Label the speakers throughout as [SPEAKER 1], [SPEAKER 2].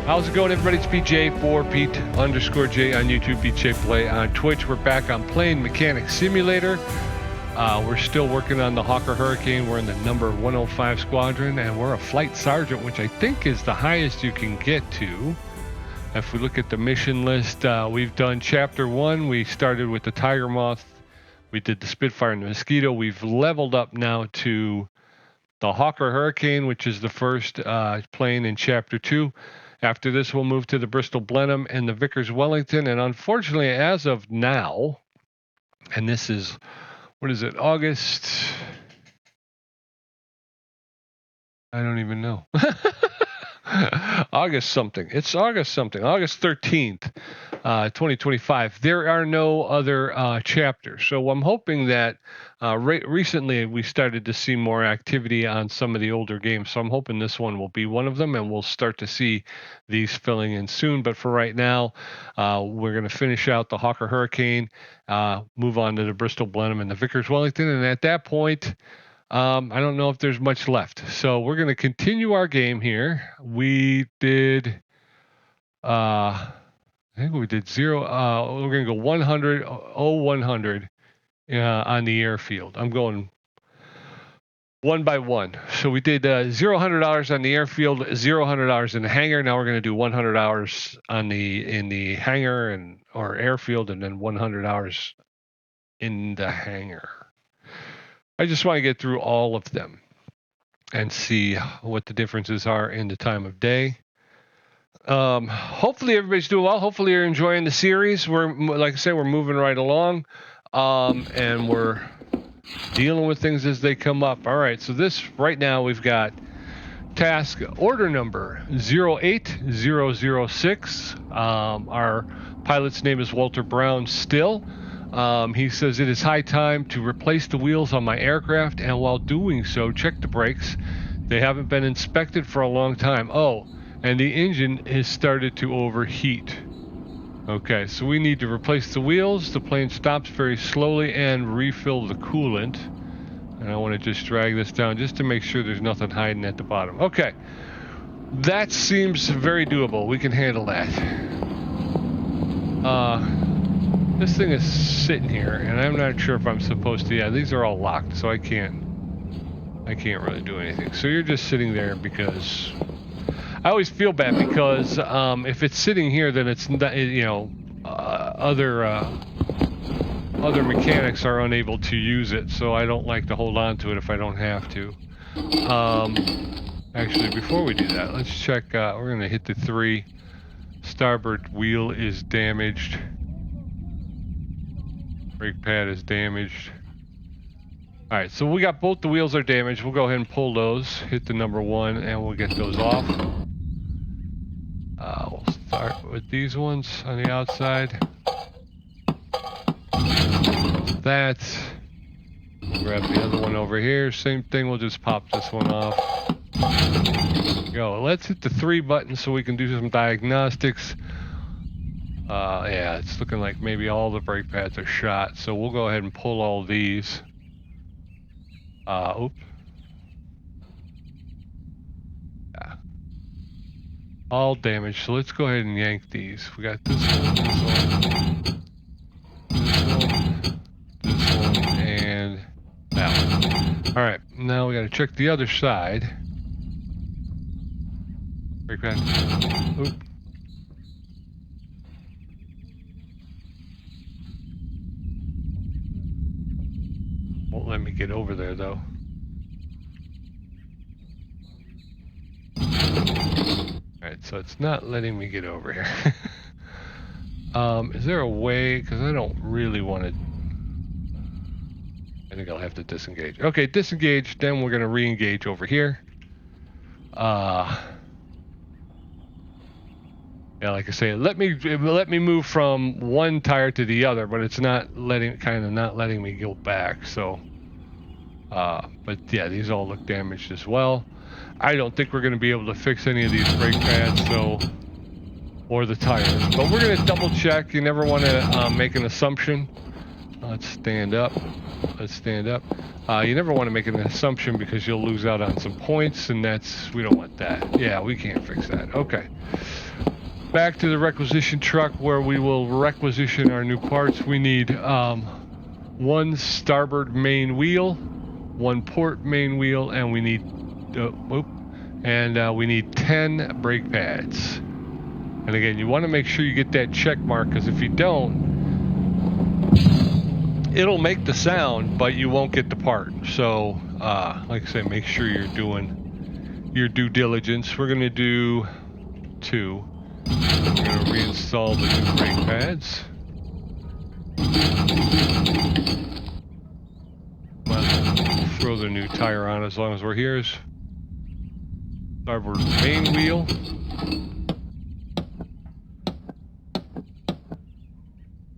[SPEAKER 1] How's it going, everybody? It's PJ for Pete_J on YouTube, PJ Play on Twitch. We're back on Plane Mechanic Simulator. We're still working on the Hawker Hurricane. We're in the number 105 squadron, and we're a flight sergeant, which I think is the highest you can get to. If we look at the mission list, we've done Chapter 1. We started with the Tiger Moth. We did the Spitfire and the Mosquito. We've leveled up now to the Hawker Hurricane, which is the first plane in Chapter 2. After this, we'll move to the Bristol Blenheim and the Vickers Wellington. And unfortunately, as of now, and this is, what is it, August? I don't even know. August something. It's August something. August 13th, 2025. There are no other chapters. So I'm hoping that recently we started to see more activity on some of the older games. So I'm hoping this one will be one of them, and we'll start to see these filling in soon. But for right now, we're going to finish out the Hawker Hurricane, move on to the Bristol Blenheim and the Vickers Wellington. And at that point, I don't know if there's much left. So we're going to continue our game here. We did, I think we did zero. We're going to go 100, 100 on the airfield. I'm going one by one. So we did $0 on the airfield, $0 in the hangar. Now we're going to do $100 on in the hangar or airfield, and then $100 in the hangar. I just want to get through all of them and see what the differences are in the time of day. Hopefully everybody's doing well. Hopefully you're enjoying the series. We're, like I said, we're moving right along, and we're dealing with things as they come up. All right, so this right now we've got task order number 08006. Our pilot's name is Walter Brown still. He says it is high time to replace the wheels on my aircraft, and while doing so, check the brakes. They haven't been inspected for a long time. Oh, and the engine has started to overheat. Okay, so we need to replace the wheels. The plane stops very slowly and refill the coolant. And I want to just drag this down just to make sure there's nothing hiding at the bottom. Okay, that seems very doable. We can handle that. This thing is sitting here, and I'm not sure if I'm supposed to. Yeah, these are all locked, so I can't really do anything. So you're just sitting there because I always feel bad because if it's sitting here, then it's not, other mechanics are unable to use it. So I don't like to hold on to it if I don't have to. Actually, before we do that, let's check. We're gonna hit the 3. Starboard wheel is damaged. Brake pad is damaged. All right, so we got both the wheels are damaged. We'll go ahead and pull those, hit the number 1, and we'll get those off. We'll start with these ones on the outside. That. Grab the other one over here. Same thing, we'll just pop this one off. Go. Let's hit the 3 button so we can do some diagnostics. Yeah, it's looking like maybe all the brake pads are shot, so we'll go ahead and pull all these. Oops. Yeah. All damaged, so let's go ahead and yank these. We got this one, this one, and that one. Alright, now we gotta check the other side. Brake pad. Oop. Won't let me get over there though. Alright, so it's not letting me get over here. Is there a way, because I don't really want to, I think I'll have to disengage. Okay, disengage, then we're going to re-engage over here. Yeah, like I say, let me move from one tire to the other, but it's not letting me go back. So, but yeah, these all look damaged as well. I don't think we're going to be able to fix any of these brake pads, or the tires. But we're going to double check. You never want to make an assumption. Let's stand up. Let's stand up. You never want to make an assumption because you'll lose out on some points, and we don't want that. Yeah, we can't fix that. Okay. back to the requisition truck where we will requisition our new parts. We need one starboard main wheel, one port main wheel, and we need we need 10 brake pads. And again, you want to make sure you get that check mark, because if you don't, it'll make the sound, but you won't get the part. So, like I say, make sure you're doing your due diligence. We're going to do 2. We're going to reinstall the new brake pads. Might throw the new tire on as long as we're here. Starboard main wheel.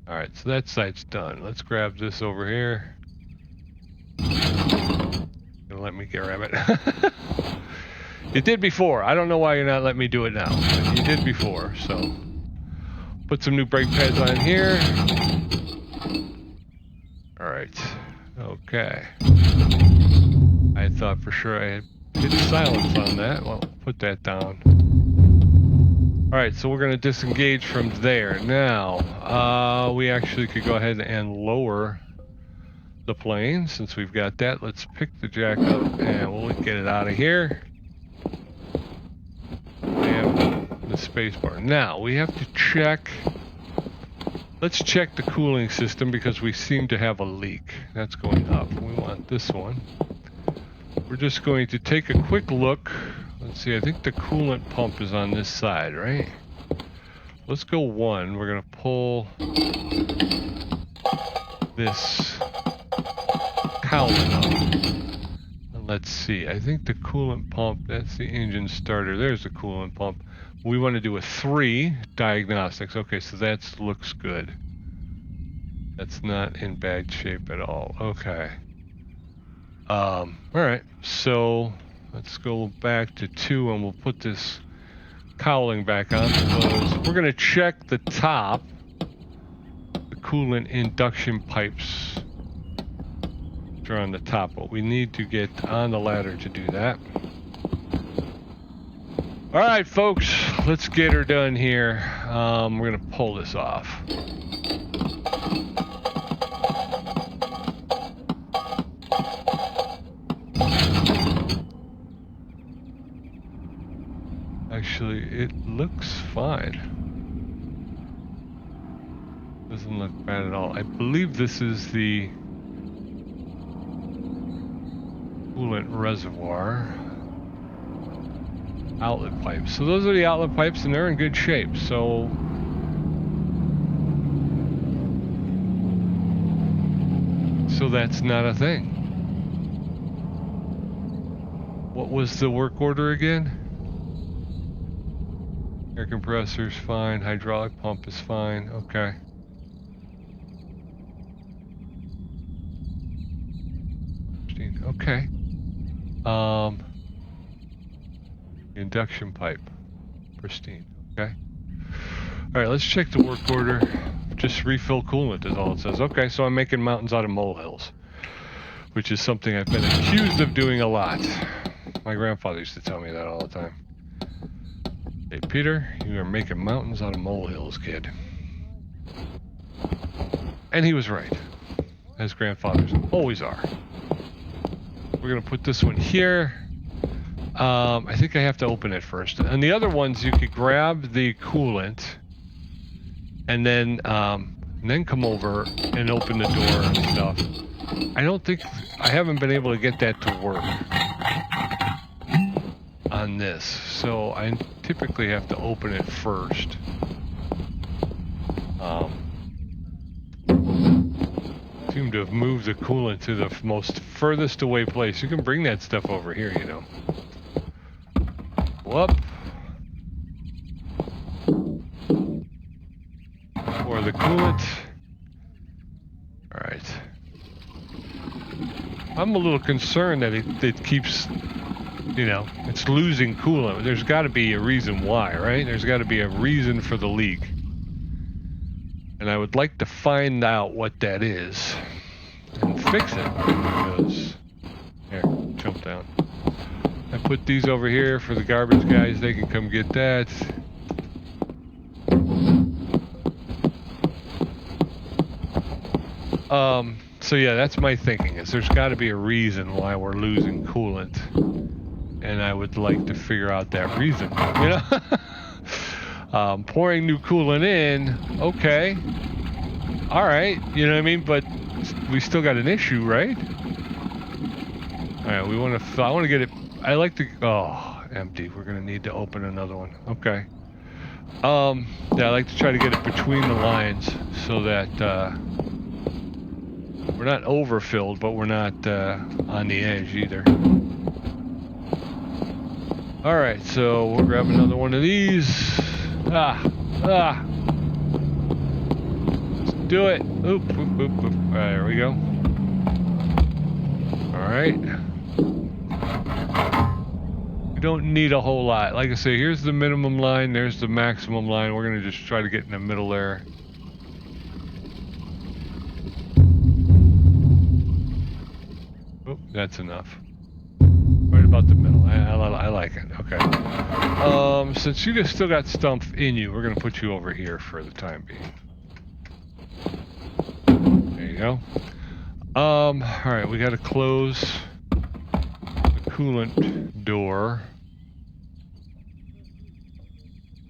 [SPEAKER 1] Alright, so that side's done. Let's grab this over here. Gonna let me grab it. You did before. I don't know why you're not letting me do it now. But you did before, so. Put some new brake pads on here. Alright. Okay. I thought for sure I had hit silence on that. Well, put that down. Alright, so we're going to disengage from there. Now, we actually could go ahead and lower the plane. Since we've got that, let's pick the jack up and we'll get it out of here. And the space bar. Now, we have to check. Let's check the cooling system because we seem to have a leak. That's going up. We want this one. We're just going to take a quick look. Let's see, I think the coolant pump is on this side, right? Let's go 1. We're going to pull this cowling up. And let's see, I think the coolant pump, that's the engine starter. There's the coolant pump. We want to do a 3 diagnostics. Okay, so that looks good. That's not in bad shape at all. Okay. All right, so let's go back to 2 and we'll put this cowling back on because we're going to check the top, the coolant induction pipes which are on the top, but we need to get on the ladder to do that. All right, folks, let's get her done here. We're going to pull this off. Actually, it looks fine. Doesn't look bad at all. I believe this is the coolant reservoir outlet pipes. So those are the outlet pipes and they're in good shape. So that's not a thing. What was the work order again? Air compressor's fine, hydraulic pump is fine, okay. Okay. Induction pipe, pristine, okay. Alright, let's check the work order. Just refill coolant is all it says. Okay, so I'm making mountains out of molehills, which is something I've been accused of doing a lot. My grandfather used to tell me that all the time. Hey, Peter, you are making mountains out of molehills, kid. And he was right, as grandfathers always are. We're going to put this one here. I think I have to open it first. And the other ones, you could grab the coolant and then come over and open the door and stuff. I haven't been able to get that to work on this, so I typically have to open it first. Seem to have moved the coolant to the most furthest away place. You can bring that stuff over here, you know. Go up. Pour the coolant. Alright. I'm a little concerned that it keeps, you know, it's losing coolant. There's got to be a reason why, right? There's got to be a reason for the leak. And I would like to find out what that is and fix it. Because, here, jump down. I put these over here for the garbage guys. They can come get that. So yeah, that's my thinking, is there's got to be a reason why we're losing coolant. And I would like to figure out that reason, you know? Pouring new coolant in, okay. All right, you know what I mean? But we still got an issue, right? All right, I want to get it, I like to, oh, empty. We're going to need to open another one. Okay. Yeah, I like to try to get it between the lines so that, we're not overfilled, but we're not, on the edge either. All right, so we'll grab another one of these. Let's do it. Oop, oop, oop, oop. All right, there we go. All right. We don't need a whole lot. Like I say, here's the minimum line. There's the maximum line. We're going to just try to get in the middle there. Oh, that's enough. Right about the middle. I like it. Okay. Since you guys still got stuff in you, we're going to put you over here for the time being. There you go. All right, we got to close the coolant door.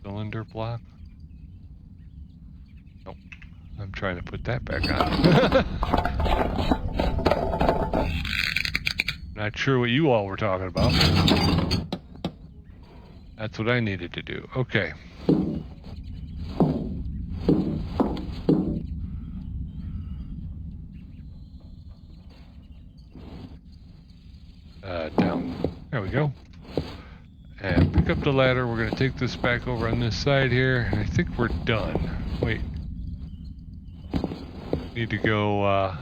[SPEAKER 1] Cylinder block. Nope. I'm trying to put that back on. Not sure what you all were talking about. That's what I needed to do. Okay. Down. There we go. And pick up the ladder. We're going to take this back over on this side here. And I think we're done. Wait. Need to go,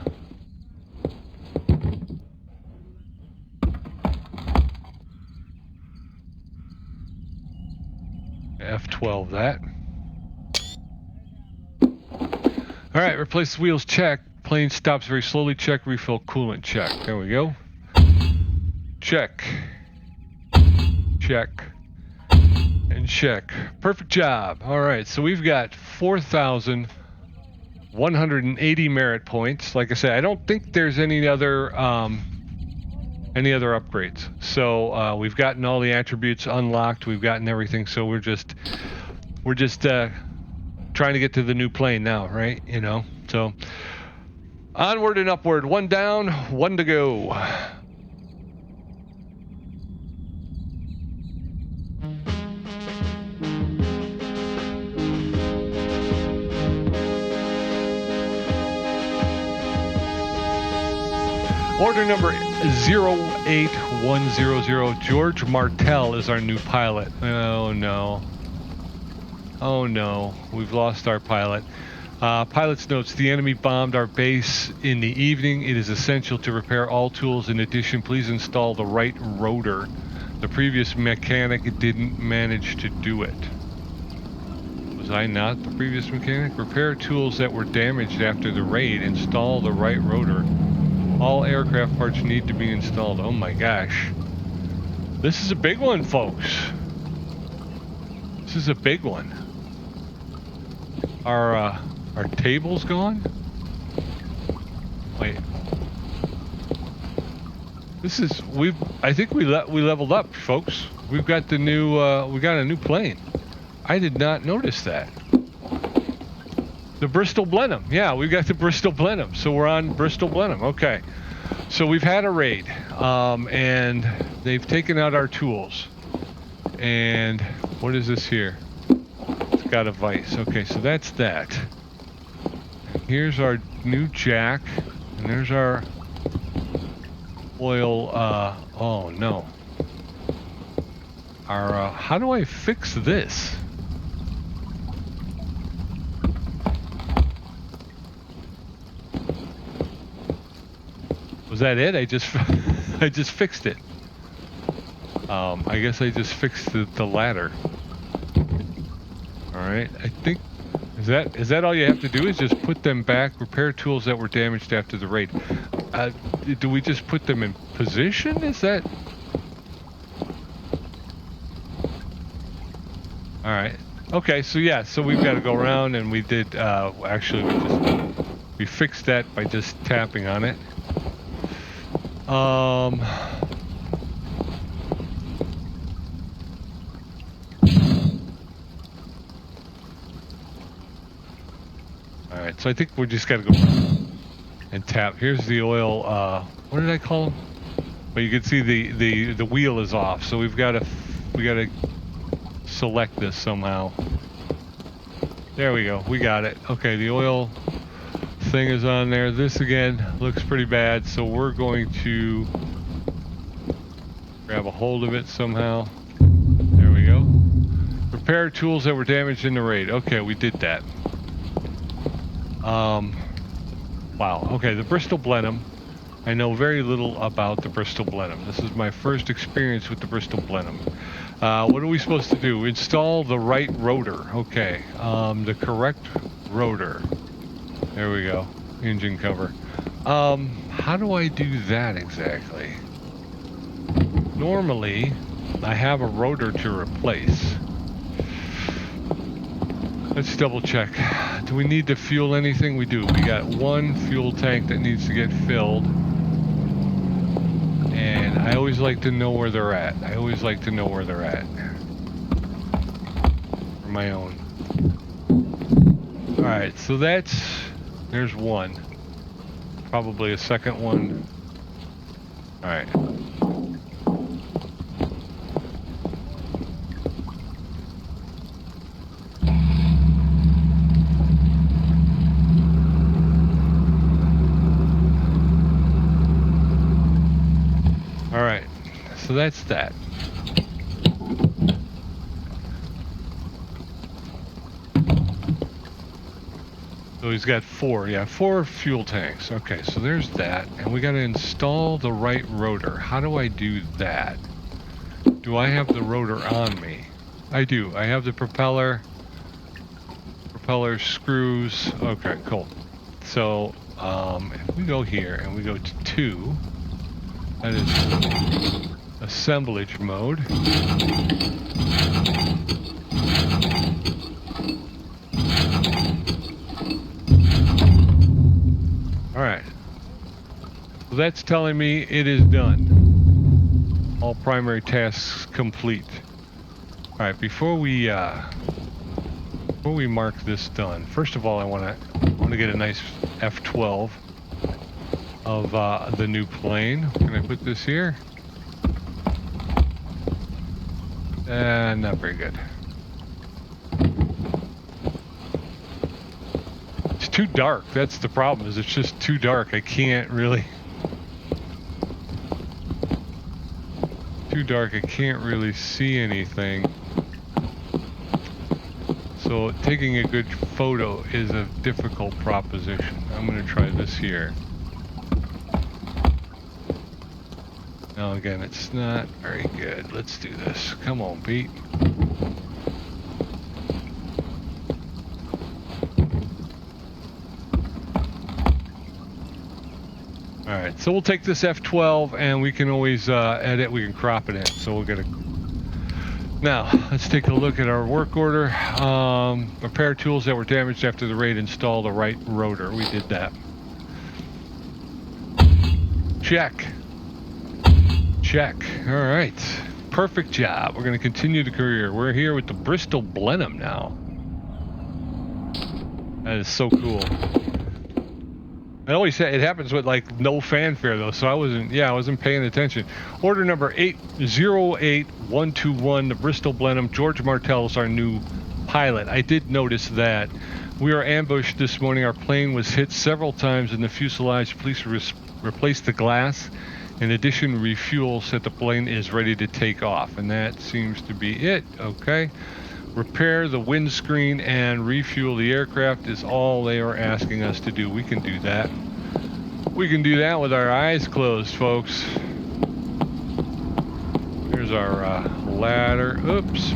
[SPEAKER 1] F12 that. All right, replace wheels, check. Plane stops very slowly, check. Refill coolant, check. There we go. Check. Check. And check. Perfect job. All right, so we've got 4,180 merit points. Like I said, I don't think there's any other upgrades. So we've gotten all the attributes unlocked. We've gotten everything. So we're just trying to get to the new plane now, right? You know. So onward and upward. One down, one to go. Order number 08100. George Martell is our new pilot. Oh no. Oh no. We've lost our pilot. Pilot's notes: the enemy bombed our base in the evening. It is essential to repair all tools. In addition, please install the right rotor. The previous mechanic didn't manage to do it. Was I not the previous mechanic? Repair tools that were damaged after the raid. Install the right rotor. All aircraft parts need to be installed. Oh my gosh. This is a big one, folks. This is a big one. Our table's gone? Wait. This is I think we leveled up, folks. We've got the new we got a new plane. I did not notice that. The Bristol Blenheim. Yeah, we got the Bristol Blenheim. So we're on Bristol Blenheim. Okay. So we've had a raid, and they've taken out our tools. And what is this here? It's got a vise. Okay, so that's that. Here's our new jack, and there's our oil. Oh no. Our how do I fix this? Was that it? I just fixed it. I guess I just fixed the ladder. All right. I think is that all you have to do is just put them back, repair tools that were damaged after the raid. Do we just put them in position? Is that? All right. Okay. So yeah. So we've got to go around, and we did. Actually, we just We fixed that by just tapping on it. Alright, so I think we just gotta go and tap. Here's the oil, what did I call them? But you can see the wheel is off, so we gotta select this somehow. There we go, we got it. Okay, the oil thing is on there. This again looks pretty bad, so we're going to grab a hold of it somehow. There we go. Repair tools that were damaged in the raid. Okay, we did that. Wow. Okay, the Bristol Blenheim. I know very little about the Bristol Blenheim. This is my first experience with the Bristol Blenheim. What are we supposed to do? Install the right rotor. Okay. The correct rotor. There we go. Engine cover. How do I do that exactly? Normally, I have a rotor to replace. Let's double check. Do we need to fuel anything? We do. We got one fuel tank that needs to get filled. And I always like to know where they're at. I always like to know where they're at. For my own. Alright, so there's one. Probably a second one. Alright. Alright, so that's that. So he's got four fuel tanks. Okay, so there's that. And we got to install the right rotor. How do I do that? Do I have the rotor on me? I do. I have the propeller screws. Okay, cool. So, if we go here and we go to 2, that is assemblage mode. Alright. So that's telling me it is done. All primary tasks complete. Alright, before we mark this done, first of all I want to get a nice F12 of the new plane. Can I put this here? Not very good. It's too dark. That's the problem, is it's just too dark. I can't really... Too dark, I can't really see anything. So taking a good photo is a difficult proposition. I'm going to try this here. Now again, it's not very good. Let's do this. Come on, Pete. Alright, so we'll take this F12 and we can always edit, we can crop it in. So we'll get a... Now, let's take a look at our work order. Repair tools that were damaged after the raid, install the right rotor. We did that. Check. Check. Alright. Perfect job. We're going to continue the career. We're here with the Bristol Blenheim now. That is so cool. I always say it happens with like no fanfare though, so I wasn't paying attention. Order number 808121, the Bristol Blenheim. George Martell is our new pilot. I did notice that. We were ambushed this morning. Our plane was hit several times in the fuselage. Please replace the glass. In addition, refuel so that the plane is ready to take off. And that seems to be it. Okay. Repair the windscreen and refuel the aircraft is all they are asking us to do. We can do that. We can do that with our eyes closed, folks. Here's our ladder. Oops.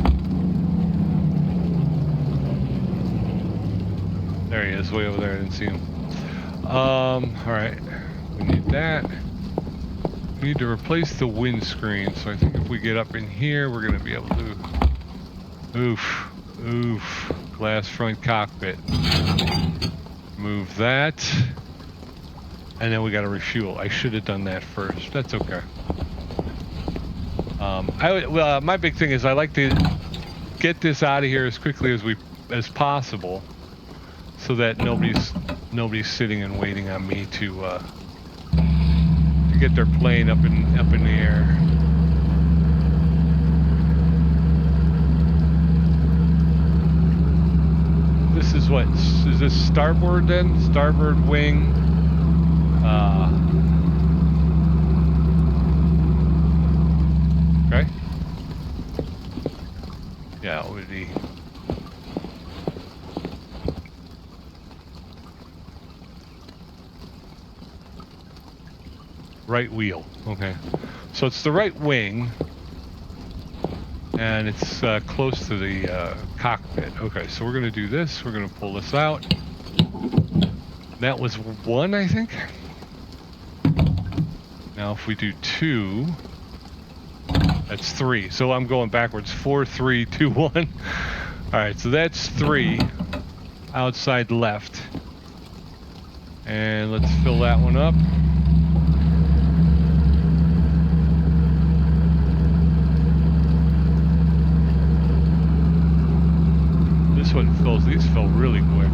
[SPEAKER 1] There he is, way over there. I didn't see him. All right. We need that. We need to replace the windscreen. So I think if we get up in here, we're going to be able to... Oof. Glass front cockpit. Move that. And then we got to refuel. I should have done that first. That's okay. My big thing is I like to get this out of here as quickly as possible, so that nobody's sitting and waiting on me to get their plane up in the air. This is what is this starboard then? Starboard wing. Okay. Yeah, it would be. Right wheel. Okay. So it's the right wing. And it's close to the cockpit. Okay, so we're going to do this. We're going to pull this out. That was 1, I think. Now if we do 2, that's 3. So I'm going backwards. 4, 3, 2, 1. All right, so that's 3 outside left. And let's fill that one up. This one fills, these fill really quick.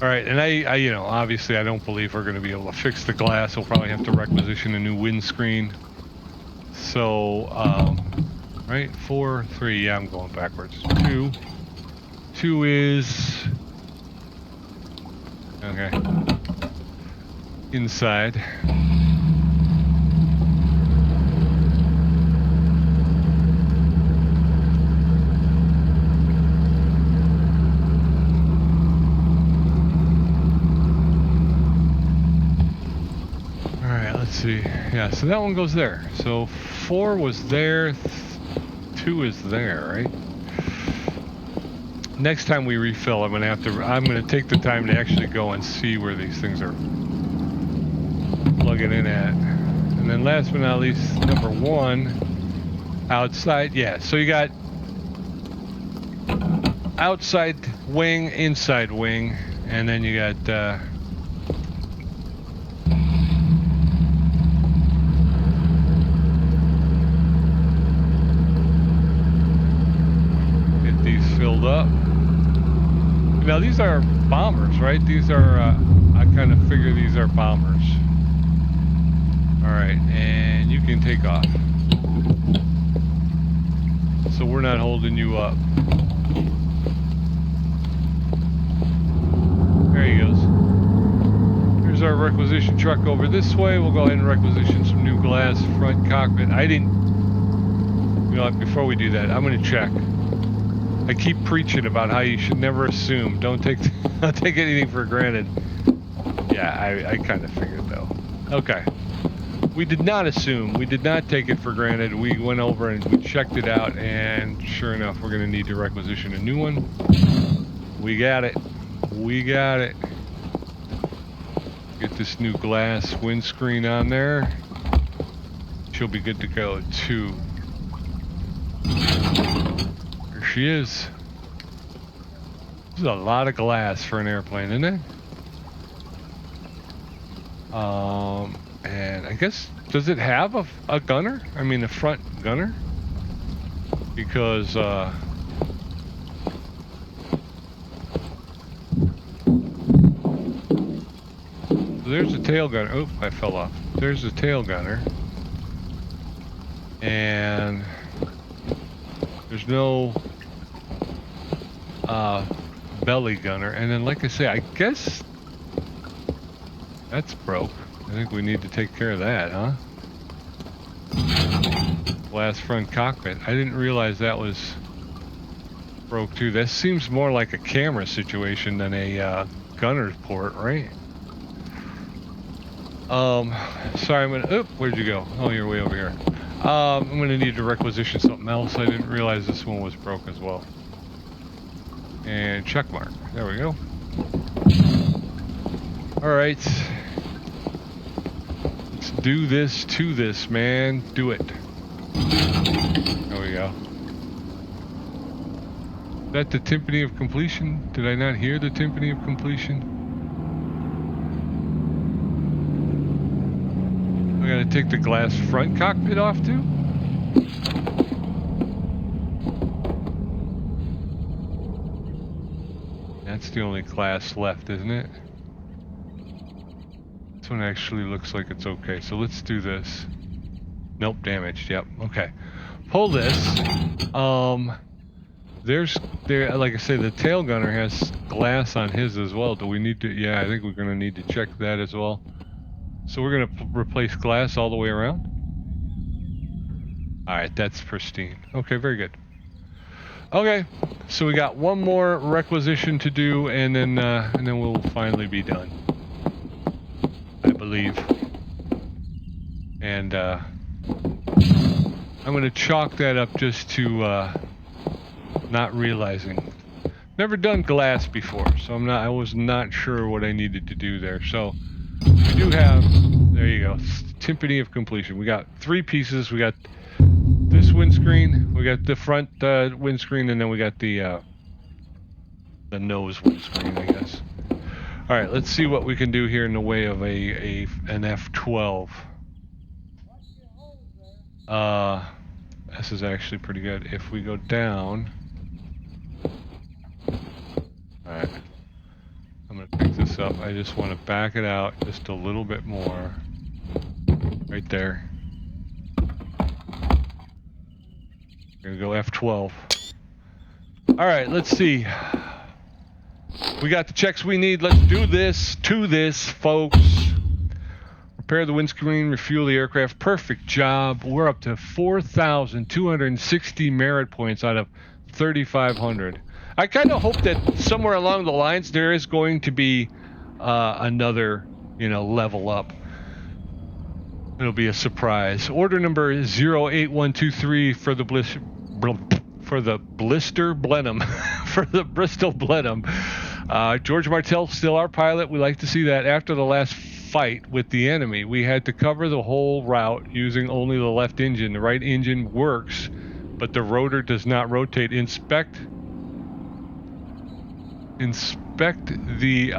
[SPEAKER 1] All right, and I you know, obviously I don't believe we're going to be able to fix the glass. We'll probably have to requisition a new windscreen. So, right, 4, 3, yeah, I'm going backwards. 2 is, okay, inside. See, yeah, so that one goes there. So 4 was there, 2 is there, right? Next time we refill, I'm gonna take the time to actually go and see where these things are plugging in at. And then last but not least, number 1, outside. Yeah, so you got outside wing, inside wing, and then you got filled up. Now these are bombers, right? These are, I kind of figure these are bombers. All right, and you can take off. So we're not holding you up. There he goes. Here's our requisition truck over this way. We'll go ahead and requisition some new glass front cockpit. I didn't, you know, before we do that, I'm going to check. I keep preaching about how you should never assume. Don't take anything for granted. Yeah, I kind of figured though. Okay. We did not assume. We did not take it for granted. We went over and we checked it out, and sure enough, we're going to need to requisition a new one. We got it. We got it. Get this new glass windscreen on there. She'll be good to go too. There she is. This is a lot of glass for an airplane, isn't it? And I guess, does it have a gunner? I mean, a front gunner? Because, there's a tail gunner. Oh, I fell off. There's a tail gunner. And there's no belly gunner. And then, like I say, I guess that's broke. I think we need to take care of that, huh? Glass front cockpit. I didn't realize that was broke too. That seems more like a camera situation than a gunner's port, right? Sorry, I'm gonna, where'd you go? Oh, you're way over here. I'm gonna need to requisition something else. I didn't realize this one was broke as well. And check mark. There we go. All right. Let's do this to this, man. Do it. There we Is that the timpani of completion? Did I not hear the timpani of completion? I gotta take the glass front cockpit off too? That's the only glass left, isn't it? This one actually looks like it's okay, so let's do this. Nope, damaged, yep, okay. Pull this. There, like I say, the tail gunner has glass on his as well. Do we need to? Yeah, I think we're gonna need to check that as well. So we're gonna replace glass all the way around. All right, that's pristine. Okay, very good. Okay, so we got one more requisition to do, and then we'll finally be done, I believe. And I'm gonna chalk that up just to not realizing. Never done glass before, so I was not sure what I needed to do there. So we do have, there you go, timpani of completion. We got 3 pieces. We got this windscreen, we got the front windscreen, and then we got the nose windscreen, I guess. All right, let's see what we can do here in the way of an F12. This is actually pretty good. If we go down, all right, I'm gonna pick this up. I just want to back it out just a little bit more, right there. We're gonna go F12. All right, let's see. We got the checks we need. Let's do this to this, folks. Repair the windscreen, refuel the aircraft. Perfect job. We're up to 4,260 merit points out of 3,500. I kind of hope that somewhere along the lines there is going to be another, level up. It'll be a surprise. Order number 08123 for the Blister Blenheim, for the Bristol Blenheim. George Martell, still our pilot. We like to see that. After the last fight with the enemy, we had to cover the whole route using only the left engine. The right engine works, but the rotor does not rotate. Inspect the,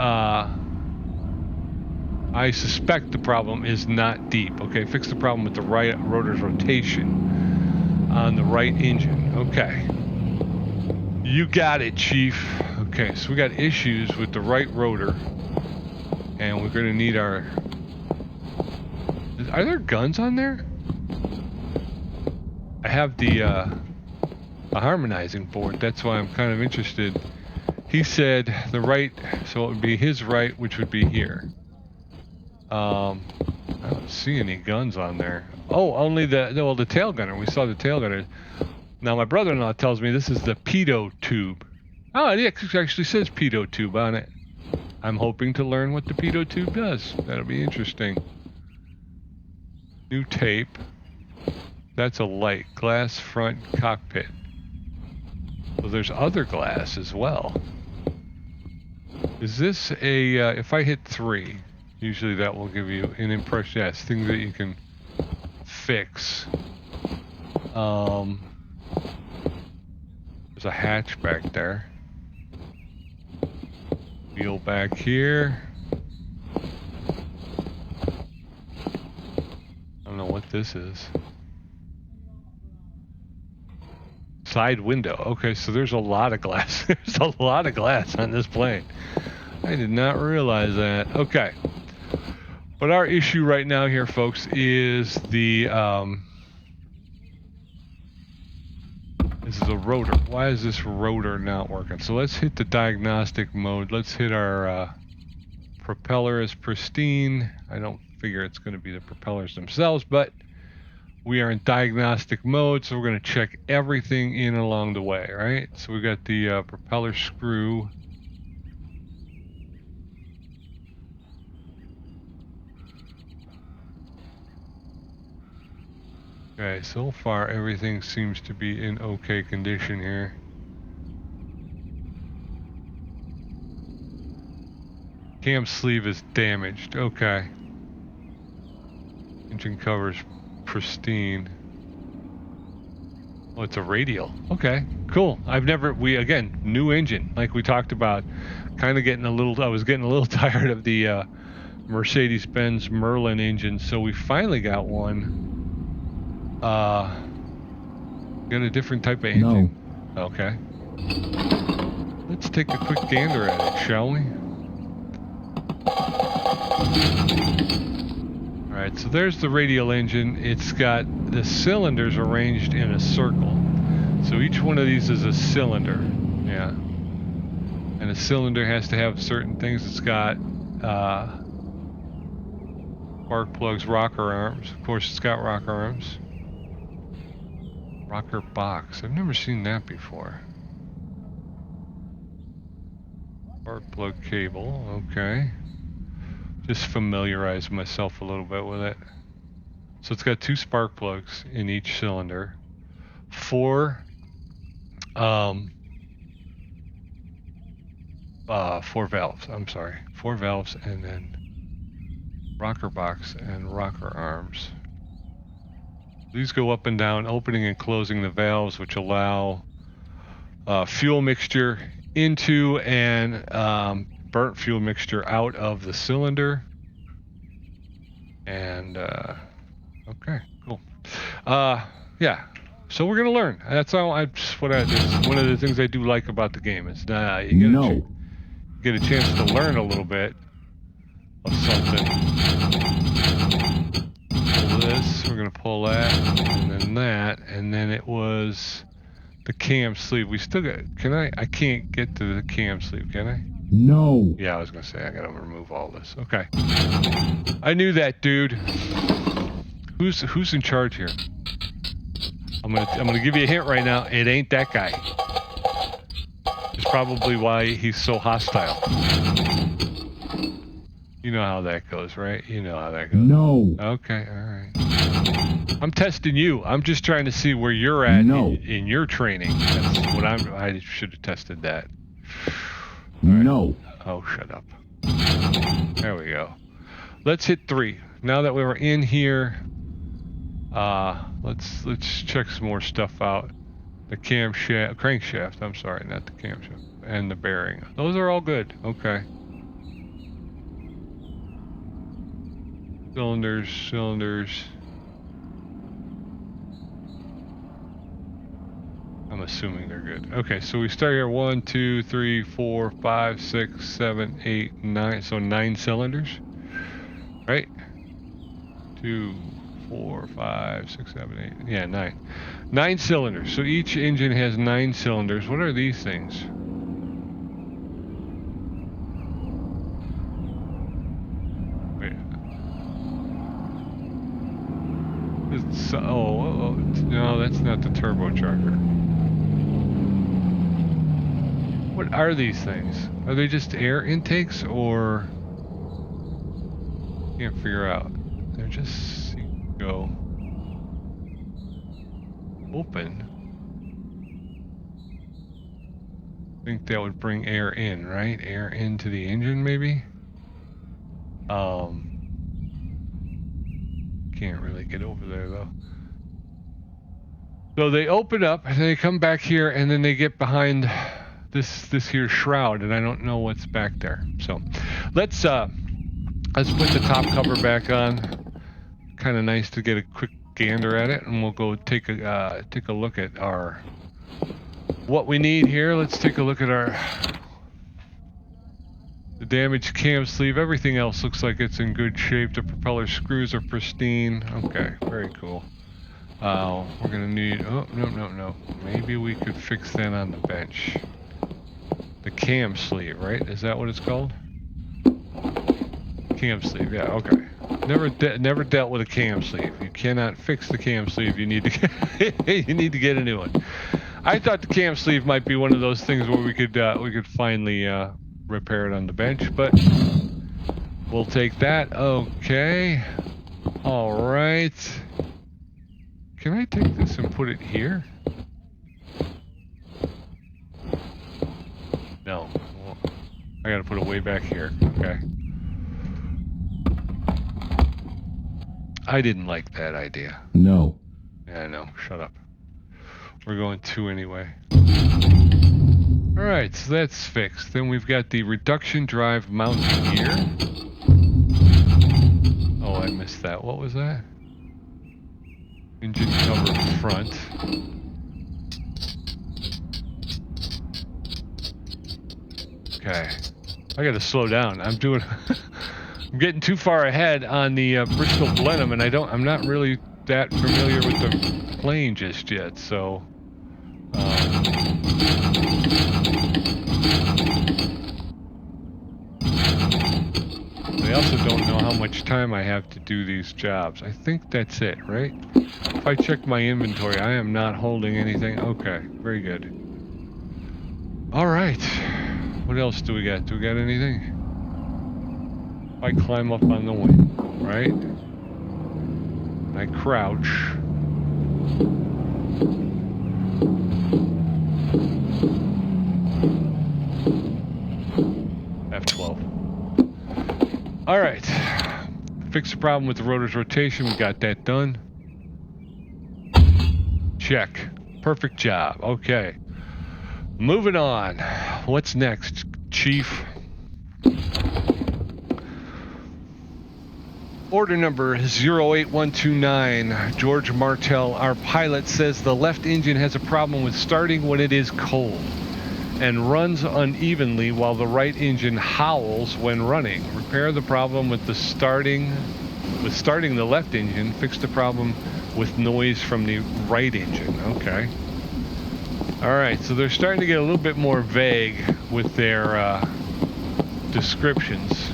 [SPEAKER 1] I suspect the problem is not deep. Okay, fix the problem with the right rotor's rotation on the right engine. Okay. You got it, Chief. Okay, so we got issues with the right rotor. And we're going to need our... Are there guns on there? I have the harmonizing board. That's why I'm kind of interested. He said the right, so it would be his right, which would be here. I don't see any guns on there. Oh, only the tail gunner. We saw the tail gunner. Now my brother-in-law tells me this is the pitot tube. Oh, it actually says pitot tube on it. I'm hoping to learn what the pitot tube does. That'll be interesting. New tape. That's a light. Glass front cockpit. So there's other glass as well. Is this a, if I hit 3, usually that will give you an impression. Yes, things that you can fix. There's a hatch back there. Wheel back here. I don't know what this is. Side window. Okay, so there's a lot of glass. There's a lot of glass on this plane. I did not realize that. Okay. But our issue right now here, folks, is the this is a rotor. Why is this rotor not working? So let's hit the diagnostic mode. Let's hit our propeller is pristine. I don't figure it's going to be the propellers themselves, but we are in diagnostic mode, so we're going to check everything in along the way, right? So we got the propeller screw. Okay, so far everything seems to be in okay condition here. Cam sleeve is damaged. Okay. Engine cover's pristine. Oh, it's a radial. Okay, cool. Again, new engine, like we talked about. Kind of getting a little, I was getting a little tired of the Mercedes-Benz Merlin engine, so we finally got one. Got a different type of engine. No. Okay. Let's take a quick gander at it, shall we? Alright, so there's the radial engine. It's got the cylinders arranged in a circle. So each one of these is a cylinder. Yeah. And a cylinder has to have certain things. It's got spark plugs, rocker arms. Of course, it's got rocker arms. Rocker box. I've never seen that before. Spark plug cable. Okay. Just familiarize myself a little bit with it. So it's got 2 spark plugs in each cylinder. 4 valves. I'm sorry. 4 valves, and then rocker box and rocker arms. These go up and down, opening and closing the valves, which allow fuel mixture into and burnt fuel mixture out of the cylinder. And okay, cool. Yeah. So we're gonna learn. That's all. It's one of the things I do like about the game is you get a chance to learn a little bit of something. Pull this. We're gonna pull that, and then that, and then it was the cam sleeve. We still got. Can I? I can't get to the cam sleeve. Can I?
[SPEAKER 2] No.
[SPEAKER 1] Yeah, I was gonna say I gotta remove all this. Okay. I knew that, dude. Who's in charge here? I'm gonna give you a hint right now. It ain't that guy. It's probably why he's so hostile. You know how that goes, right? You know how that goes.
[SPEAKER 2] No.
[SPEAKER 1] Okay, all right. I'm testing you. I'm just trying to see where you're at in your training. That's what I should have tested that. Right.
[SPEAKER 2] No.
[SPEAKER 1] Oh, shut up. There we go. Let's hit 3. Now that we were in here, let's check some more stuff out. The crankshaft. I'm sorry, not the camshaft, and the bearing. Those are all good. Okay. Cylinders. I'm assuming they're good. Okay, so we start here. 1, 2, 3, 4, 5, 6, 7, 8, 9. So 9 cylinders, right? 2, 4, 5, 6, 7, 8. Yeah, 9. 9 cylinders. So each engine has 9 cylinders. What are these things? Wait. It's, no, that's not the turbocharger. What are these things? Are they just air intakes, or can't figure out? They're just go open. I think that would bring air in, right? Air into the engine, maybe. Can't really get over there though. So they open up and they come back here, and then they get behind this here shroud, and I don't know what's back there. So let's put the top cover back on. Kind of nice to get a quick gander at it, and we'll go take a look at what we need here. Let's take a look at the damaged cam sleeve. Everything else looks like it's in good shape. The propeller screws are pristine. Okay, very cool. We're gonna need, oh, no. Maybe we could fix that on the bench. The cam sleeve, right? Is that what it's called? Cam sleeve, yeah, okay. Never dealt with a cam sleeve. You cannot fix the cam sleeve. You need to get a new one. I thought the cam sleeve might be one of those things where we could finally repair it on the bench, but we'll take that. Okay. All right. Can I take this and put it here? No. Well, I gotta put it way back here. Okay. I didn't like that idea.
[SPEAKER 2] No.
[SPEAKER 1] Yeah, I know. Shut up. We're going 2 anyway. All right, so that's fixed. Then we've got the reduction drive mounting gear. Oh, I missed that. What was that? Engine cover front. Okay. I gotta slow down. I'm doing... I'm getting too far ahead on the Bristol Blenheim, and I'm not really that familiar with the plane just yet, so... I also don't know how much time I have to do these jobs. I think that's it, right? If I check my inventory, I am not holding anything. Okay, very good. All right. What else do we got? Do we got anything? If I climb up on the wing, right? I crouch. F12. All right. Fix the problem with the rotor's rotation. We got that done. Check. Perfect job. Okay. Moving on. What's next, Chief? Order number 08129. George Martell, our pilot, says the left engine has a problem with starting when it is cold and runs unevenly while the right engine howls when running. Repair the problem with starting the left engine. Fix the problem with noise from the right engine. Okay. All right, so they're starting to get a little bit more vague with their descriptions.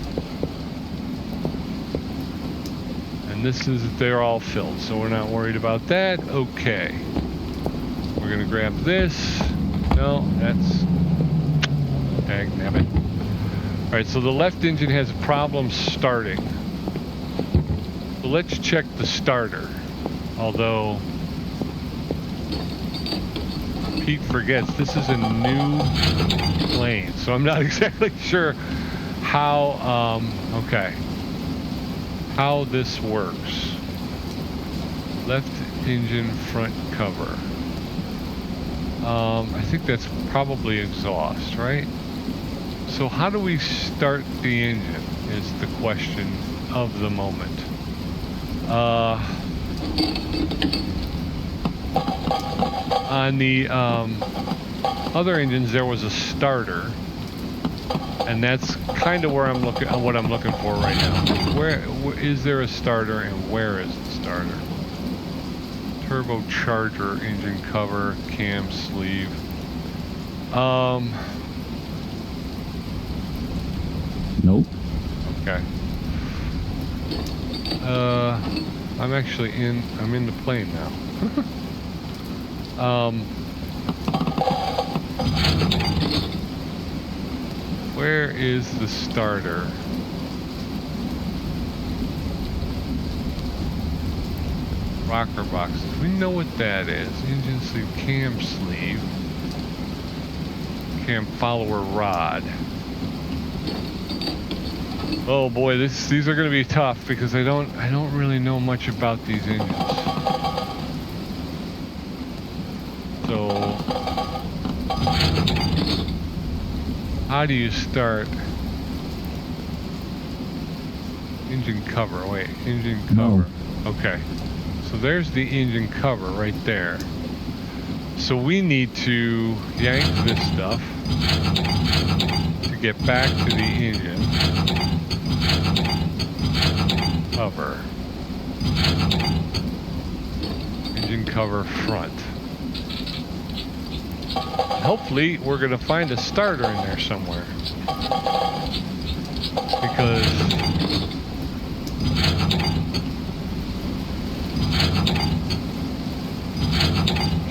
[SPEAKER 1] And they're all filled, so we're not worried about that. Okay. We're gonna grab this. No, that's... Dagnabbit. All right, so the left engine has a problem starting. So let's check the starter. Although Pete forgets, this is a new plane, so I'm not exactly sure how, okay, how this works. Left engine front cover. I think that's probably exhaust, right? So how do we start the engine is the question of the moment. On the other engines, there was a starter, and that's kind of where I'm looking. What I'm looking for right now. Where is there a starter, and where is the starter? Turbocharger, engine cover, cam sleeve.
[SPEAKER 2] Nope.
[SPEAKER 1] Okay. I'm actually I'm in the plane now. Where is the starter? Rocker boxes. We know what that is. Engine sleeve, cam sleeve, cam follower rod. Oh boy, these are going to be tough because I don't really know much about these engines. So, how do you start engine cover? Wait, engine cover.
[SPEAKER 2] No.
[SPEAKER 1] Okay, so there's the engine cover right there. So we need to yank this stuff to get back to the engine cover. Engine cover front. Hopefully we're going to find a starter in there somewhere, because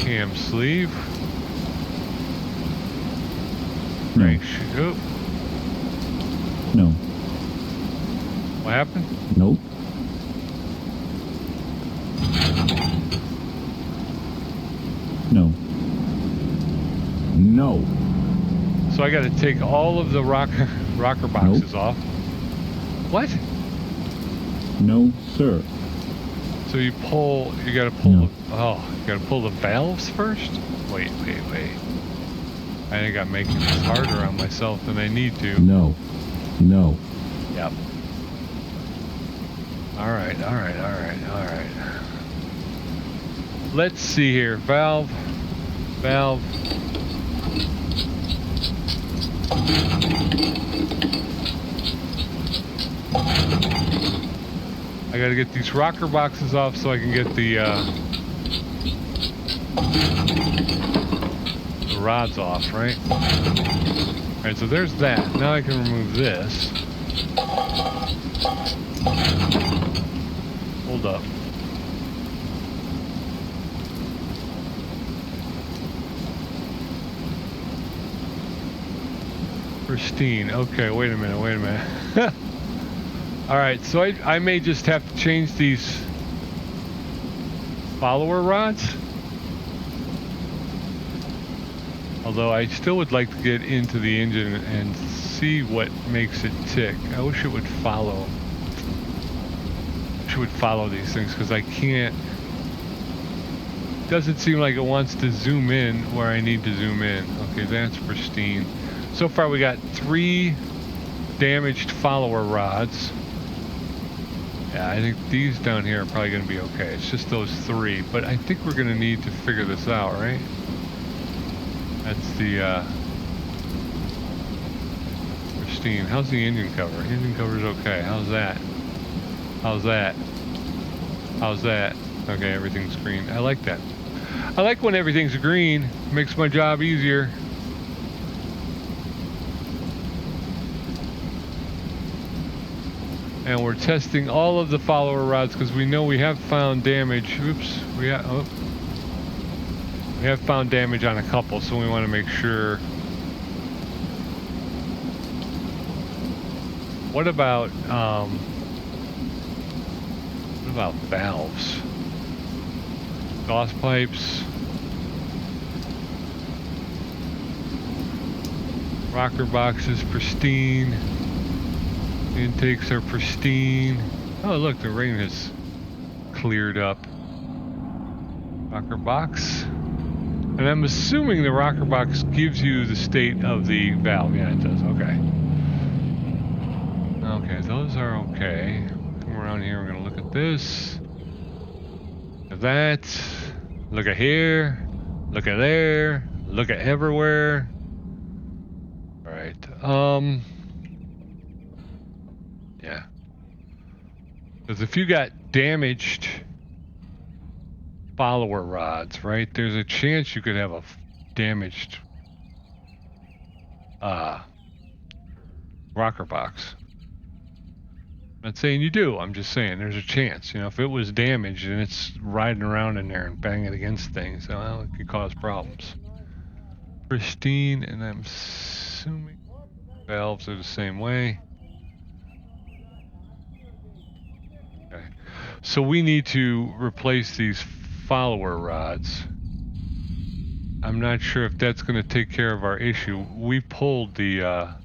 [SPEAKER 1] cam sleeve, crank shoe.
[SPEAKER 2] No.
[SPEAKER 1] What happened?
[SPEAKER 2] Nope. No. No.
[SPEAKER 1] So I got to take all of the rocker boxes off. What?
[SPEAKER 2] No, sir.
[SPEAKER 1] So you gotta pull
[SPEAKER 2] No.
[SPEAKER 1] you gotta pull the valves first? Wait. I think I'm making this harder on myself than I need to.
[SPEAKER 2] No. No.
[SPEAKER 1] Yep. Alright. Let's see here. Valve. I gotta get these rocker boxes off so I can get the rods off, right? Alright, so there's that. Now I can remove this. Hold up. Pristine. Okay, wait a minute. Alright, so I may just have to change these follower rods. Although I still would like to get into the engine and see what makes it tick. I wish it would follow. These things because I can't. Doesn't seem like it wants to zoom in where I need to zoom in. Okay, that's pristine. So far we got 3 damaged follower rods. Yeah, I think these down here are probably going to be okay. It's just those 3, but I think we're going to need to figure this out, right? That's the pristine. How's the engine cover? Engine cover's okay. How's that? Okay, everything's green. I like that. I like when everything's green. Makes my job easier. And we're testing all of the follower rods because we know we have found damage. Oops, we have found damage on a couple, so we want to make sure. What about valves? Exhaust pipes. Rocker boxes, pristine. Intakes are pristine. Oh, look, the rain has cleared up. Rocker box. And I'm assuming the rocker box gives you the state of the valve. Yeah, it does. Okay. Okay, those are okay. Come around here, we're going to look at this. Look at that. Look at here. Look at there. Look at everywhere. Alright. Yeah. Because if you got damaged follower rods, right, there's a chance you could have a damaged rocker box. I'm not saying you do, I'm just saying there's a chance. You know, if it was damaged and it's riding around in there and banging against things, well, it could cause problems. Pristine, and I'm assuming valves are the same way. Okay. So we need to replace these follower rods. I'm not sure if that's going to take care of our issue. We pulled the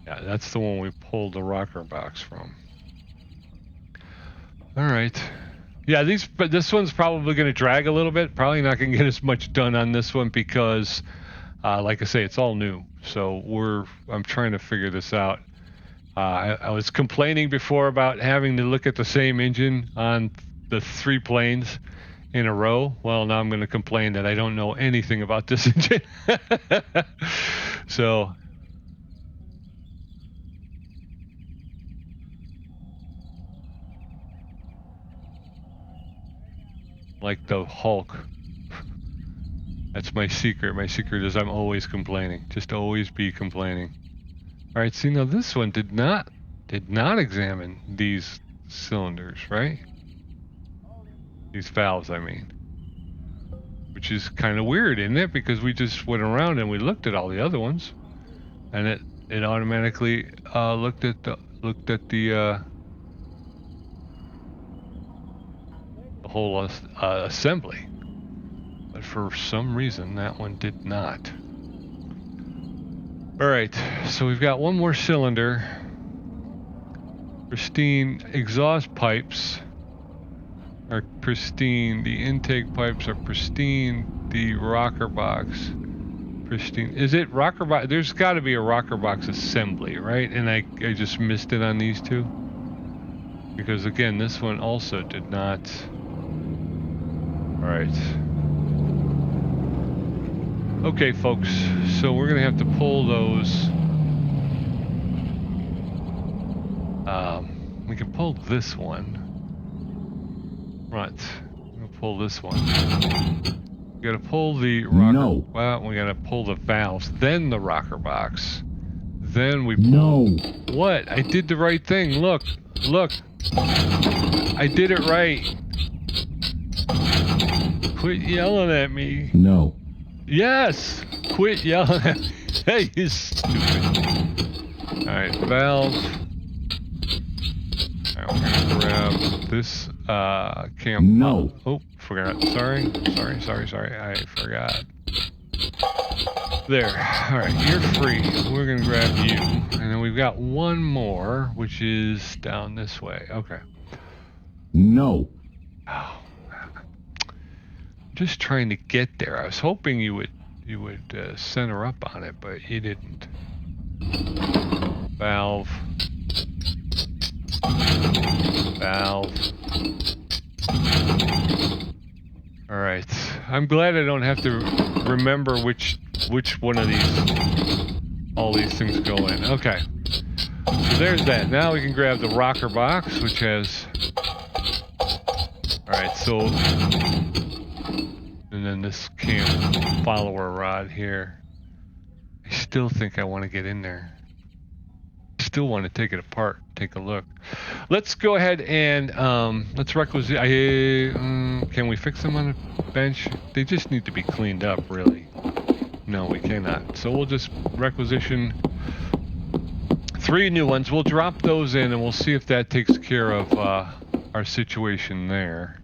[SPEAKER 1] yeah, that's the one we pulled the rocker box from. All right. Yeah, but this one's probably going to drag a little bit. Probably not going to get as much done on this one because, like I say, it's all new. So I'm trying to figure this out. I was complaining before about having to look at the same engine on the 3 planes in a row. Well, now I'm going to complain that I don't know anything about this engine. So. Like the Hulk. That's my secret. My secret is I'm always complaining. Just always be complaining. All right, see now this one did not examine these cylinders, right? These valves, I mean. Which is kind of weird, isn't it? Because we just went around and we looked at all the other ones, and it automatically looked at the whole assembly, but for some reason that one did not. All right, so we've got one more cylinder. Pristine exhaust pipes are pristine. The intake pipes are pristine. The rocker box, pristine. Is it rocker box? There's got to be a rocker box assembly, right? And I just missed it on these two. Because again, this one also did not. All right. Okay, folks. So we're gonna have to pull those. We can pull this one. Right. I'm gonna pull this one. We gotta pull the rocker.
[SPEAKER 2] No.
[SPEAKER 1] Well, we gotta pull the valves, then the rocker box. Then we pull.
[SPEAKER 2] No.
[SPEAKER 1] What? I did the right thing. Look. Look. I did it right. Quit yelling at me.
[SPEAKER 2] No.
[SPEAKER 1] Yes! Quit yelling at me. Hey, you stupid. Alright, valve. Alright, we're gonna grab this cam.
[SPEAKER 2] No.
[SPEAKER 1] Oh, forgot. Sorry. I forgot. There. Alright, you're free. We're gonna grab you. And then we've got one more, which is down this way. Okay.
[SPEAKER 2] No.
[SPEAKER 1] Oh. Just trying to get there. I was hoping you would center up on it, but you didn't. Valve. Valve. All right. I'm glad I don't have to remember which one of all these things go in. Okay. So there's that. Now we can grab the rocker box, which has. All right. So. And then this cam follower rod here. I still think I want to get in there. Still want to take it apart, take a look. Let's go ahead and let's requisite. Can we fix them on a bench? They just need to be cleaned up, really. No, we cannot. So we'll just requisition 3 new ones. We'll drop those in and we'll see if that takes care of our situation there.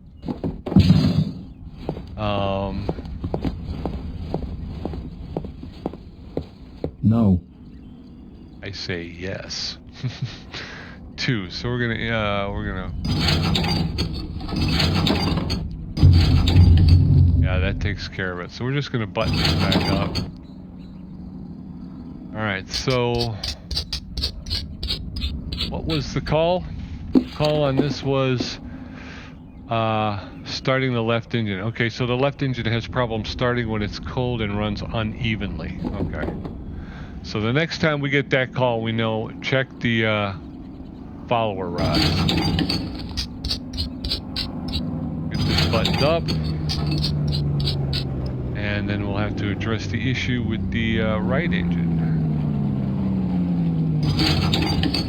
[SPEAKER 2] No.
[SPEAKER 1] I say yes. 2. So we're gonna. Yeah, that takes care of it. So we're just gonna button this back up. All right. So, what was the call? Call on this was starting the left engine. Okay, so the left engine has problems starting when it's cold and runs unevenly. Okay. So the next time we get that call, we know, check the follower rods. Get this buttoned up. And then we'll have to address the issue with the right engine.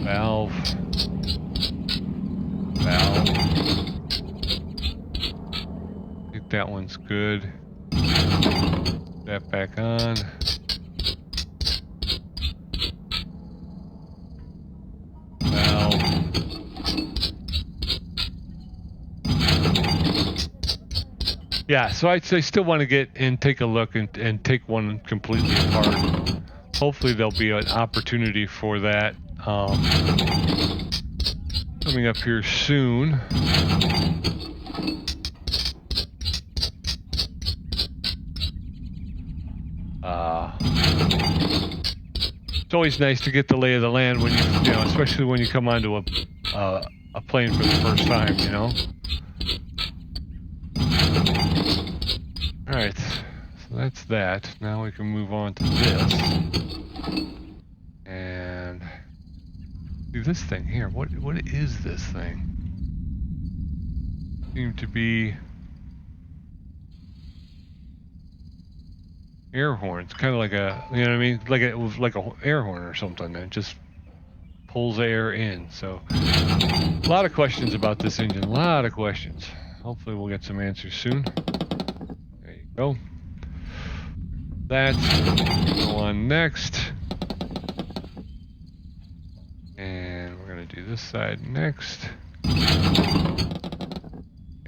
[SPEAKER 1] Valve. Valve. I think that one's good. That back on. Yeah, so I still want to get and take a look and take one completely apart. Hopefully there'll be an opportunity for that coming up here soon. It's always nice to get the lay of the land when you know, especially when you come onto a plane for the first time, you know. Alright, so that's that. Now we can move on to this. And see this thing here. What is this thing? Seem to be air horns, kind of like a, you know what I mean? Like it was like a air horn or something that just pulls air in. So a lot of questions about this engine, a lot of questions. Hopefully we'll get some answers soon. Go. That. Go on next. And we're going to do this side next. There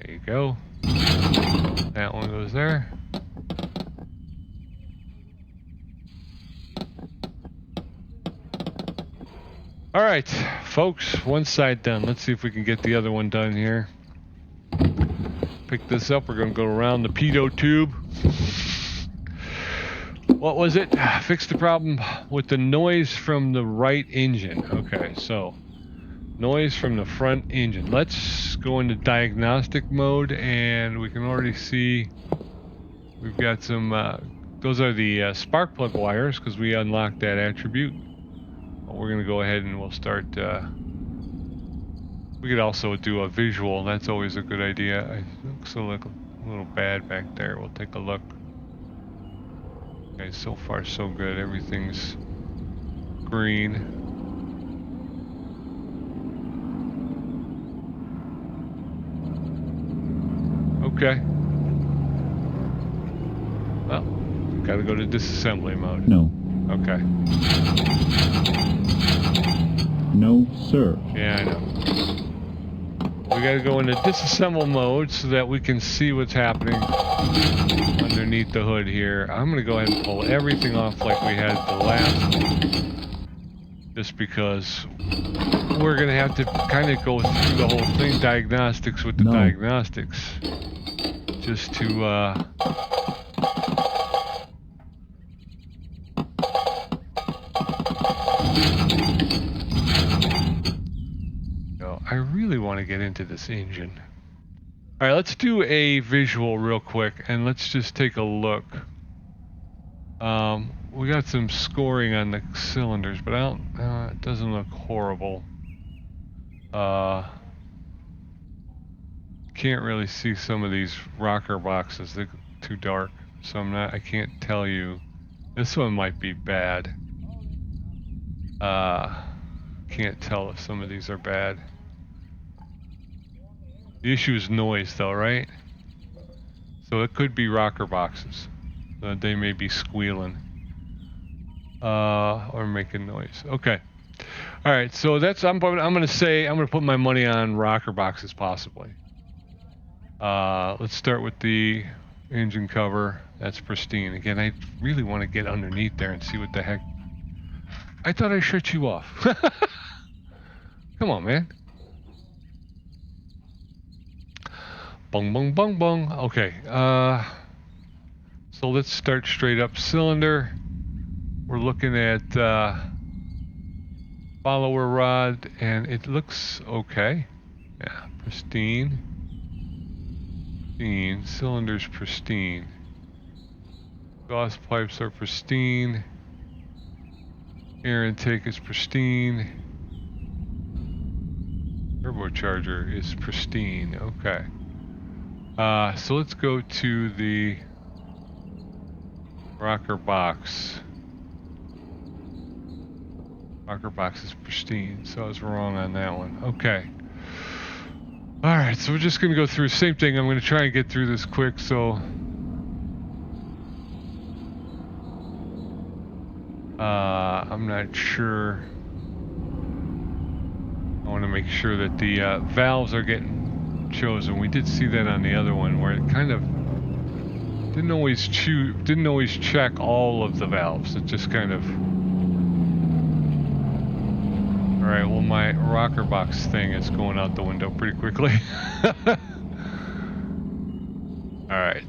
[SPEAKER 1] you go. That one goes there. All right, folks, one side done. Let's see if we can get the other one done here. Pick this up. We're going to go around the pitot tube. What was it? Fix the problem with the noise from the right engine. Okay, so noise from the front engine. Let's go into diagnostic mode, and we can already see we've got some, those are the spark plug wires because we unlocked that attribute. We're going to go ahead and we'll start, we could also do a visual. That's always a good idea. It looks a little bad back there. We'll take a look. Okay, so far so good. Everything's green. Okay. Well, gotta go to disassembly mode.
[SPEAKER 2] No.
[SPEAKER 1] Okay.
[SPEAKER 2] No, sir.
[SPEAKER 1] Yeah, I know. We gotta go into disassemble mode so that we can see what's happening underneath the hood here. I'm gonna go ahead and pull everything off like we had the last, just because we're gonna have to kind of go through the whole thing, diagnostics with the diagnostics, just to I really want to get into this engine. All right, let's do a visual real quick, and let's just take a look. We got some scoring on the cylinders, but I don't. It doesn't look horrible. Can't really see some of these rocker boxes. They're too dark, so I can't tell you. This one might be bad. Can't tell if some of these are bad. The issue is noise, though, right? So it could be rocker boxes. They may be squealing or making noise. Okay. All right. So that's I'm gonna put my money on rocker boxes possibly. Let's start with the engine cover. That's pristine. Again, I really want to get underneath there and see what the heck. I thought I shut you off. Come on, man. Bung, bung, bung, bung. Okay, so let's start straight up cylinder. We're looking at follower rod, and it looks okay. Yeah, pristine. Pristine. Cylinder's pristine. Exhaust pipes are pristine. Air intake is pristine. Turbocharger is pristine. Okay. So let's go to the rocker box. Rocker box is pristine, so I was wrong on that one. Okay. Alright, so we're just going to go through the same thing. I'm going to try and get through this quick, so... I'm not sure. I want to make sure that the valves are getting chosen. We did see that on the other one where it kind of didn't always check all of the valves. It just kind of... Alright, well my rocker box thing is going out the window pretty quickly. Alright.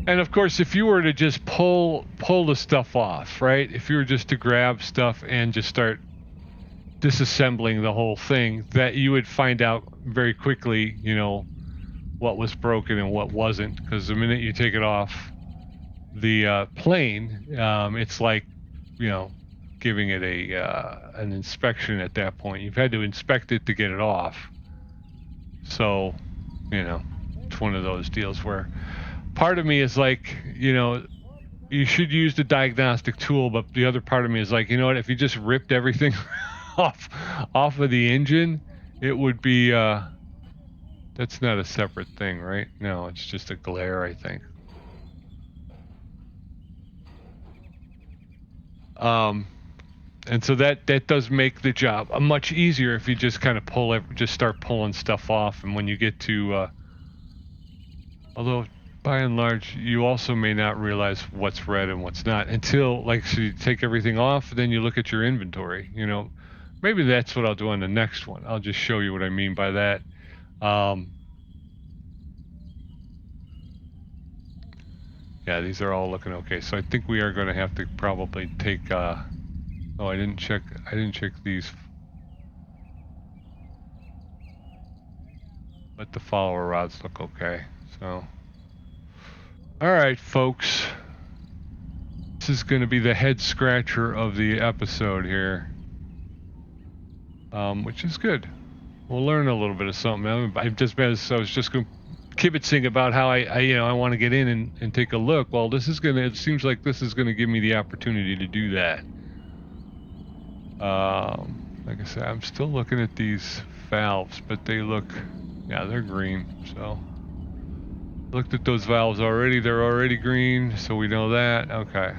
[SPEAKER 1] And of course, if you were to just pull the stuff off, right? If you were just to grab stuff and just start disassembling the whole thing, that you would find out very quickly, you know, what was broken and what wasn't. Because the minute you take it off the plane, it's like, you know, giving it an inspection at that point. You've had to inspect it to get it off. So, you know, it's one of those deals where part of me is like, you know, you should use the diagnostic tool, but the other part of me is like, you know what, if you just ripped everything off of the engine, it would be, that's not a separate thing, right? No, it's just a glare, I think. And so that does make the job much easier if you just kind of just start pulling stuff off, and when you get to, although by and large, you also may not realize what's red and what's not until, like, so you take everything off, then you look at your inventory. You know, maybe that's what I'll do on the next one. I'll just show you what I mean by that. Yeah, these are all looking okay. So I think we are going to have to probably take. Oh, I didn't check these. But the follower rods look okay. So. All right, folks. This is going to be the head scratcher of the episode here, which is good. We'll learn a little bit of something. I was just going kibitzing about how I want to get in and take a look. Well, it seems like this is going to give me the opportunity to do that. Like I said, I'm still looking at these valves, but they look, yeah, they're green. So. Looked at those valves already. They're already green, so we know that. Okay.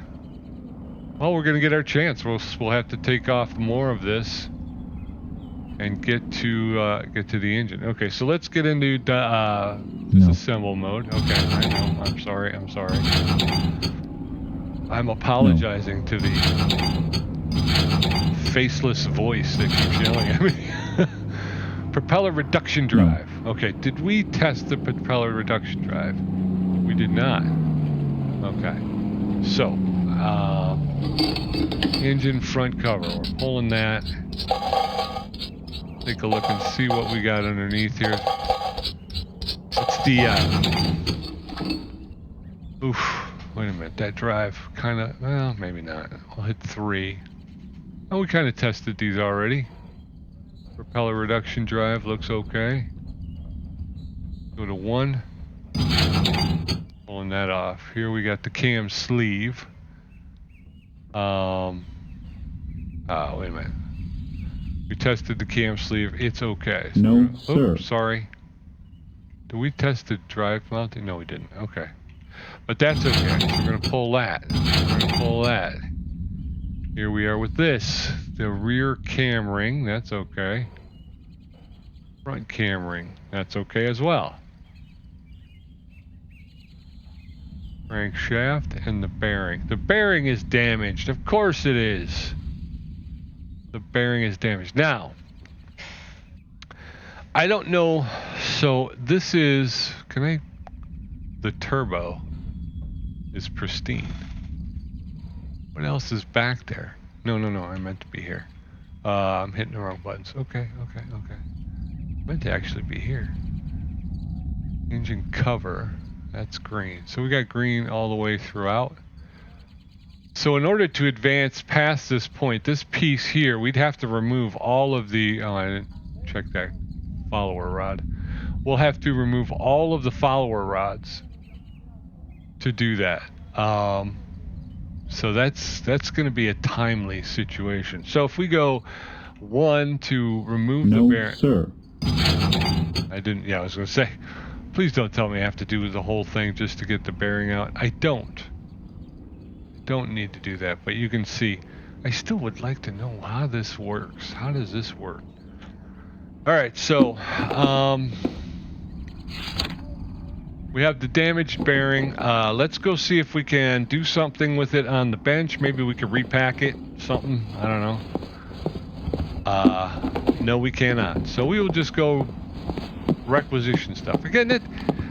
[SPEAKER 1] Well, we're gonna get our chance. We'll have to take off more of this and get to the engine. Okay, so let's get into disassemble mode. Okay, I know. I'm sorry. I'm apologizing to the faceless voice that keeps yelling at me. Propeller reduction drive. Okay, did we test the propeller reduction drive? We did not. Okay. So, engine front cover. We're pulling that. Take a look and see what we got underneath here. What's the, oof, wait a minute. That drive kind of, well, maybe not. I'll hit 3. Oh, we kind of tested these already. Propeller reduction drive looks okay. Go to 1. Pulling that off. Here we got the cam sleeve. Oh, wait a minute. We tested the cam sleeve. It's okay. So
[SPEAKER 2] no, sir.
[SPEAKER 1] Sorry. Did we test the drive mounting? No, we didn't. Okay. But that's okay. So we're going to pull that. Here we are with this. The rear cam ring. That's okay. Front cam ring. That's okay as well. Crankshaft and the bearing. The bearing is damaged. Of course it is. The bearing is damaged. Now, I don't know. So this is, the turbo is pristine. What else is back there? No, I meant to be here. I'm hitting the wrong buttons. Okay. Meant to actually be here. Engine cover. That's green. So we got green all the way throughout. So in order to advance past this point, this piece here, we'd have to remove all of the, oh, I didn't check that follower rod. We'll have to remove all of the follower rods to do that. So that's going to be a timely situation. So if we go 1 to remove the bearing.
[SPEAKER 2] Sir.
[SPEAKER 1] I didn't, yeah, I was going to say, please don't tell me I have to do the whole thing just to get the bearing out. I don't need to do that, but you can see, I still would like to know how this works. How does this work? All right, so we have the damaged bearing. Let's go see if we can do something with it on the bench. Maybe we could repack it, something, I don't know. No, we cannot. So we will just go requisition stuff. Again,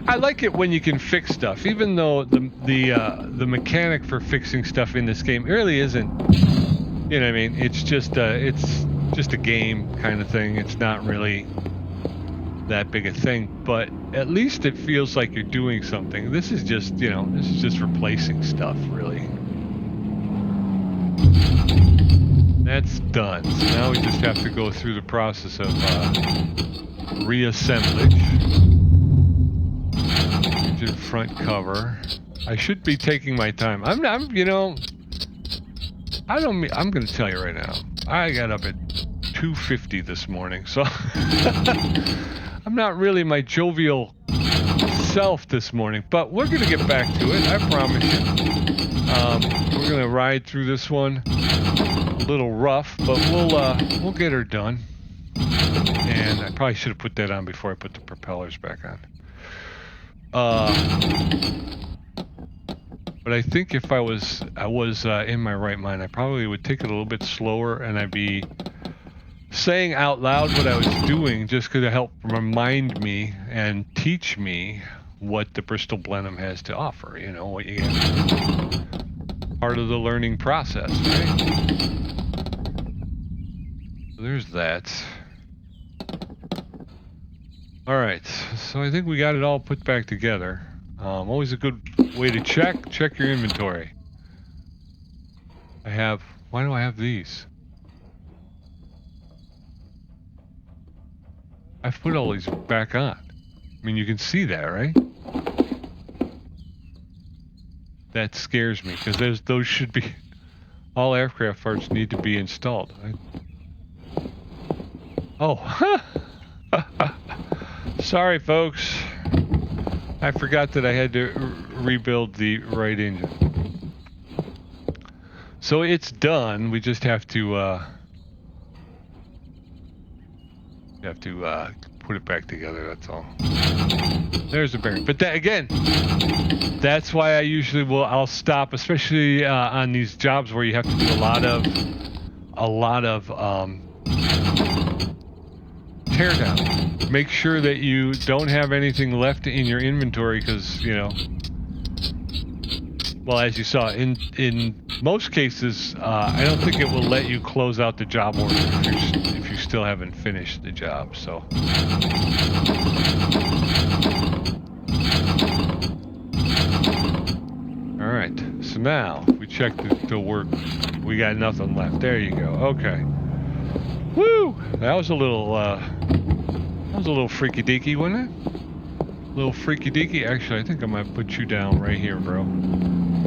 [SPEAKER 1] I like it when you can fix stuff, even though the mechanic for fixing stuff in this game really isn't, you know what I mean? It's just a game kind of thing. It's not really that big a thing, but at least it feels like you're doing something. This is just, this is just replacing stuff, really. That's done. So now we just have to go through the process of reassemblage. Engine front cover. I should be taking my time. I'm going to tell you right now. I got up at 2:50 this morning, so I'm not really my jovial self this morning, but we're going to get back to it. I promise you. We're going to ride through this one. A little rough, but we'll get her done. And I probably should have put that on before I put the propellers back on. But I think if I was in my right mind, I probably would take it a little bit slower, and I'd be saying out loud what I was doing, just to help remind me and teach me what the Bristol Blenheim has to offer. You know, what you get. Part of the learning process, right? So there's that. All right, so I think we got it all put back together. Always a good way to check your inventory. Why do I have these? I've put all these back on. I mean, you can see that, right? That scares me, because those should be... All aircraft parts need to be installed. Oh, sorry, folks. I forgot that I had to rebuild the right engine. So it's done. We just have to put it back together. That's all. There's the bearing. But that, again, that's why I usually I'll stop, especially on these jobs where you have to do a lot of tear down. Make sure that you don't have anything left in your inventory, because, you know, well, as you saw, in most cases, I don't think it will let you close out the job order if you still haven't finished the job. So. All right. So now we check the work. We got nothing left. There you go. Okay. Woo! That was a little freaky deaky, wasn't it? A little freaky deaky. Actually, I think I might put you down right here, bro.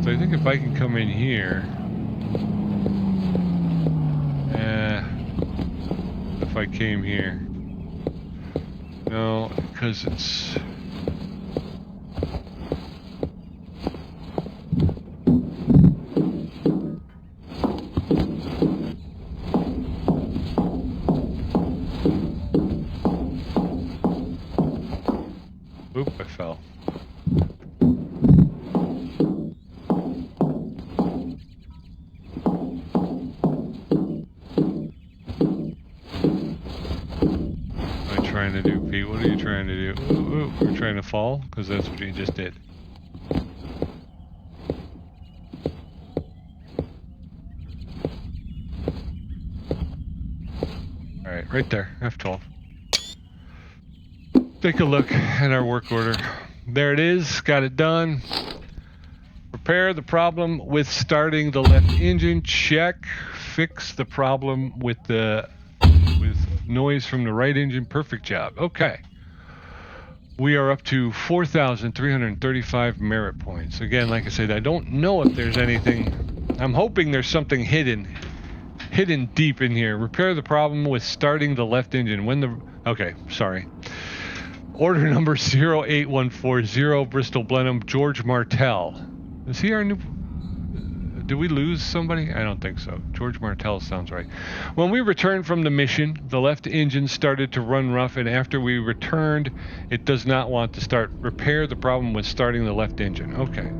[SPEAKER 1] So I think if I can come in here, if I came here, no, because it's. Oop, I fell. What am I trying to do, Pete? What are you trying to do? Ooh, we're trying to fall? Because that's what you just did. Alright, right there, F12. Take a look at our work order. There it is, got it done. Repair the problem with starting the left engine, check. Fix the problem with noise from the right engine, perfect job. Okay. We are up to 4,335 merit points. Again, like I said, I don't know if there's anything. I'm hoping there's something hidden deep in here. Repair the problem with starting the left engine. Okay, sorry. Order number 08140, Bristol Blenheim, George Martell. Is he our new... Did we lose somebody? I don't think so. George Martell sounds right. When we returned from the mission, the left engine started to run rough, and after we returned, it does not want to start. Repair the problem with starting the left engine. Okay.